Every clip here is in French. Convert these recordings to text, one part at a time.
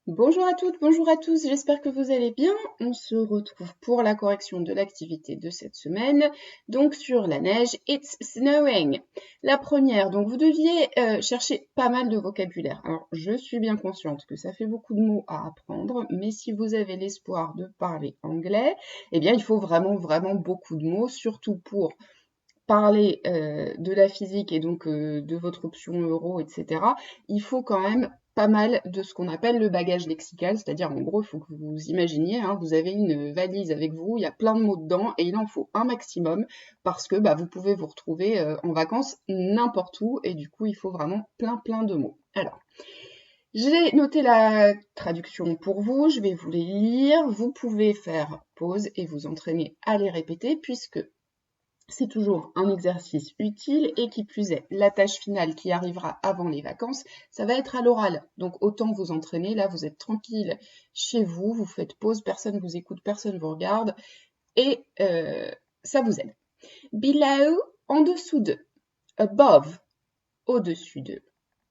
Bonjour à toutes, bonjour à tous, j'espère que vous allez bien. On se retrouve pour la correction de l'activité de cette semaine, donc sur la neige, it's snowing. La première, donc vous deviez chercher pas mal de vocabulaire. Alors je suis bien consciente que ça fait beaucoup de mots à apprendre, mais si vous avez l'espoir de parler anglais, eh bien il faut vraiment beaucoup de mots, surtout pour parler de la physique et donc de votre option euro, etc., il faut quand même pas mal de ce qu'on appelle le bagage lexical, c'est-à-dire en gros, il faut que vous imaginiez, hein, vous avez une valise avec vous, il y a plein de mots dedans et il en faut un maximum parce que vous pouvez vous retrouver en vacances n'importe où et du coup, il faut vraiment plein de mots. Alors, j'ai noté la traduction pour vous, je vais vous les lire, vous pouvez faire pause et vous entraîner à les répéter puisque c'est toujours un exercice utile et qui plus est, la tâche finale qui arrivera avant les vacances, ça va être à l'oral. Donc autant vous entraîner, là vous êtes tranquille chez vous, vous faites pause, personne vous écoute, personne vous regarde et ça vous aide. Below, en dessous de. Above, au-dessus de.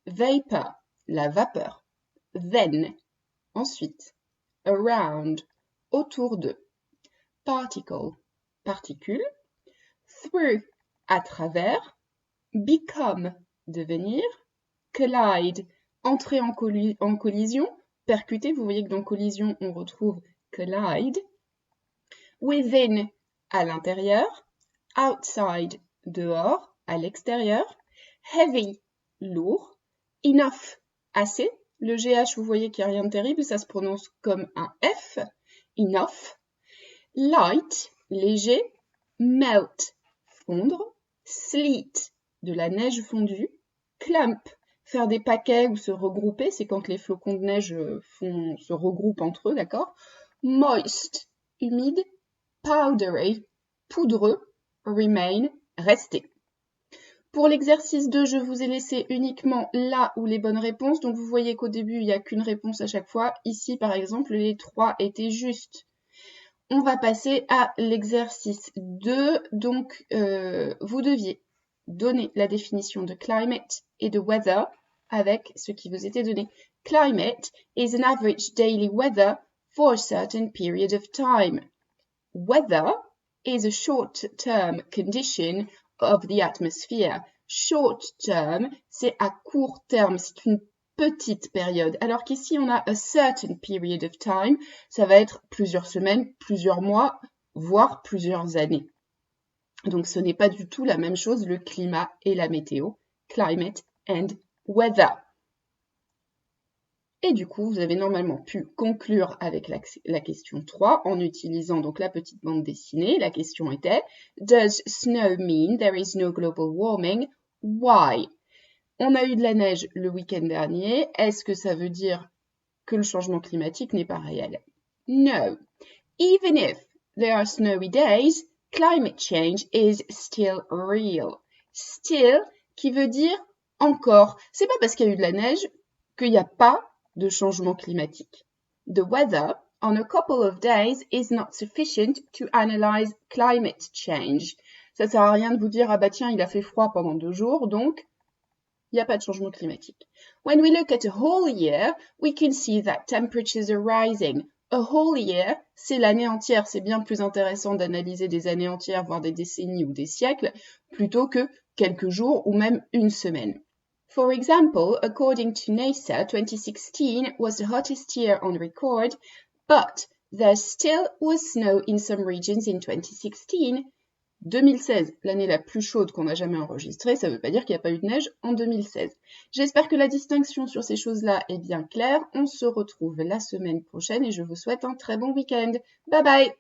Vapor, la vapeur. Then, ensuite. Around, autour de. Particle, particule. Through, à travers. Become, devenir. Collide, entrer en collision. Percuter, vous voyez que dans collision, on retrouve collide. Within, à l'intérieur. Outside, dehors, à l'extérieur. Heavy, lourd. Enough, assez. Le GH, vous voyez qu'il n'y a rien de terrible, ça se prononce comme un F. Enough. Light, léger. Melt, fondre. Sleet, de la neige fondue. Clump, faire des paquets ou se regrouper, c'est quand les flocons de neige se regroupent entre eux, d'accord? Moist, humide. Powdery, poudreux. Remain, rester. Pour l'exercice 2, je vous ai laissé uniquement là où les bonnes réponses. Donc vous voyez qu'au début, il n'y a qu'une réponse à chaque fois. Ici, par exemple, les 3 étaient justes. On va passer à l'exercice 2. Donc, vous deviez donner la définition de climate et de weather avec ce qui vous était donné. Climate is an average daily weather for a certain period of time. Weather is a short-term condition of the atmosphere. Short-term, c'est à court terme, c'est une petite période. Alors qu'ici, on a a certain period of time, ça va être plusieurs semaines, plusieurs mois, voire plusieurs années. Donc ce n'est pas du tout la même chose, le climat et la météo. Climate and weather. Et du coup, vous avez normalement pu conclure avec la question 3 en utilisant donc la petite bande dessinée. La question était Does snow mean there is no global warming? Why? On a eu de la neige le week-end dernier. Est-ce que ça veut dire que le changement climatique n'est pas réel? No. Even if there are snowy days, climate change is still real. Still, qui veut dire encore. C'est pas parce qu'il y a eu de la neige qu'il n'y a pas de changement climatique. The weather on a couple of days is not sufficient to analyze climate change. Ça sert à rien de vous dire, ah bah tiens, il a fait froid pendant 2 jours, donc il n'y a pas de changement climatique. When we look at a whole year, we can see that temperatures are rising. A whole year, c'est l'année entière. C'est bien plus intéressant d'analyser des années entières, voire des décennies ou des siècles, plutôt que quelques jours ou même une semaine. For example, according to NASA, 2016 was the hottest year on record, but there still was snow in some regions in 2016. 2016, l'année la plus chaude qu'on a jamais enregistrée, ça ne veut pas dire qu'il n'y a pas eu de neige en 2016. J'espère que la distinction sur ces choses-là est bien claire. On se retrouve la semaine prochaine et je vous souhaite un très bon week-end. Bye bye!